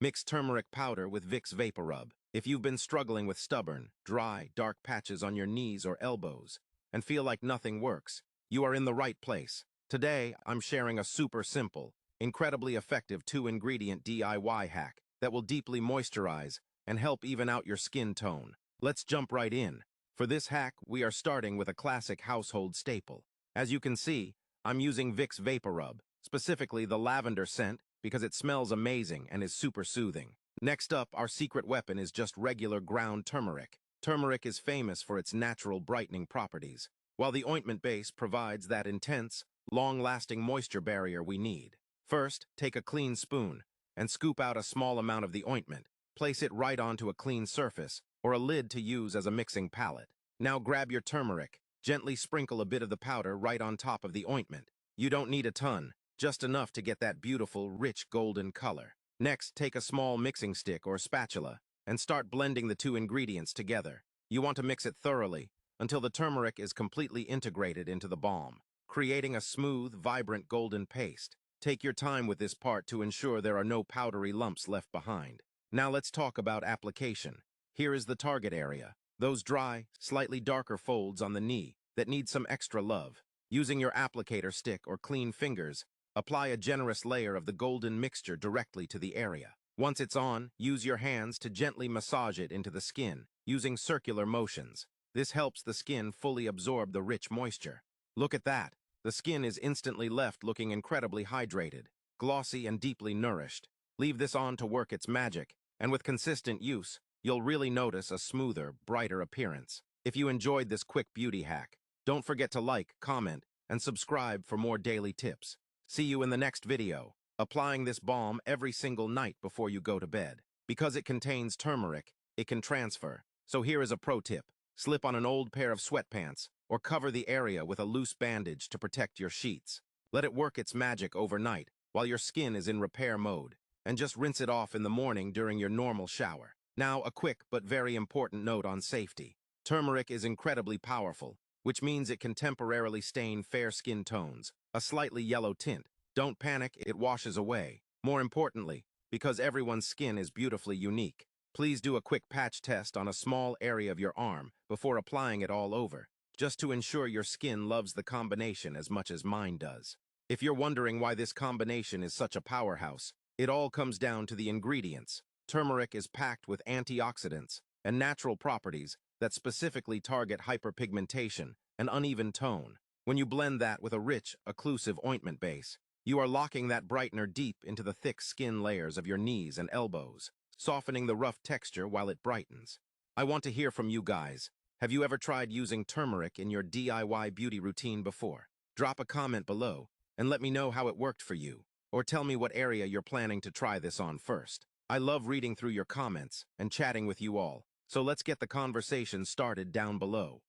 Mix turmeric powder with Vicks VapoRub. If you've been struggling with stubborn, dry, dark patches on your knees or elbows and feel like nothing works, you are in the right place. Today, I'm sharing a super simple, incredibly effective 2-ingredient DIY hack that will deeply moisturize and help even out your skin tone. Let's jump right in. For this hack, we are starting with a classic household staple. As you can see, I'm using Vicks VapoRub, specifically the lavender scent, because it smells amazing and is super soothing. Next up, our secret weapon is just regular ground turmeric. Turmeric is famous for its natural brightening properties, while the ointment base provides that intense, long-lasting moisture barrier we need. First, take a clean spoon and scoop out a small amount of the ointment. Place it right onto a clean surface or a lid to use as a mixing palette. Now grab your turmeric. Gently sprinkle a bit of the powder right on top of the ointment. You don't need a ton, just enough to get that beautiful, rich golden color. Next, take a small mixing stick or spatula and start blending the two ingredients together. You want to mix it thoroughly until the turmeric is completely integrated into the balm, creating a smooth, vibrant golden paste. Take your time with this part to ensure there are no powdery lumps left behind. Now let's talk about application. Here is the target area, those dry, slightly darker folds on the knee that need some extra love. Using your applicator stick or clean fingers, apply a generous layer of the golden mixture directly to the area. Once it's on, use your hands to gently massage it into the skin, using circular motions. This helps the skin fully absorb the rich moisture. Look at that. The skin is instantly left looking incredibly hydrated, glossy, and deeply nourished. Leave this on to work its magic, and with consistent use, you'll really notice a smoother, brighter appearance. If you enjoyed this quick beauty hack, don't forget to like, comment, and subscribe for more daily tips. See you in the next video. Applying this balm every single night before you go to bed. Because it contains turmeric, it can transfer. So here is a pro tip. Slip on an old pair of sweatpants or cover the area with a loose bandage to protect your sheets. Let it work its magic overnight while your skin is in repair mode, and just rinse it off in the morning during your normal shower. Now, a quick but very important note on safety. Turmeric is incredibly powerful, which means it can temporarily stain fair skin tones, a slightly yellow tint. Don't panic, it washes away. More importantly, because everyone's skin is beautifully unique, please do a quick patch test on a small area of your arm before applying it all over, just to ensure your skin loves the combination as much as mine does. If you're wondering why this combination is such a powerhouse, it all comes down to the ingredients. Turmeric is packed with antioxidants and natural properties that specifically target hyperpigmentation and uneven tone. When you blend that with a rich, occlusive ointment base, you are locking that brightener deep into the thick skin layers of your knees and elbows, softening the rough texture while it brightens. I want to hear from you guys. Have you ever tried using turmeric in your DIY beauty routine before? Drop a comment below and let me know how it worked for you, or tell me what area you're planning to try this on first. I love reading through your comments and chatting with you all, so let's get the conversation started down below.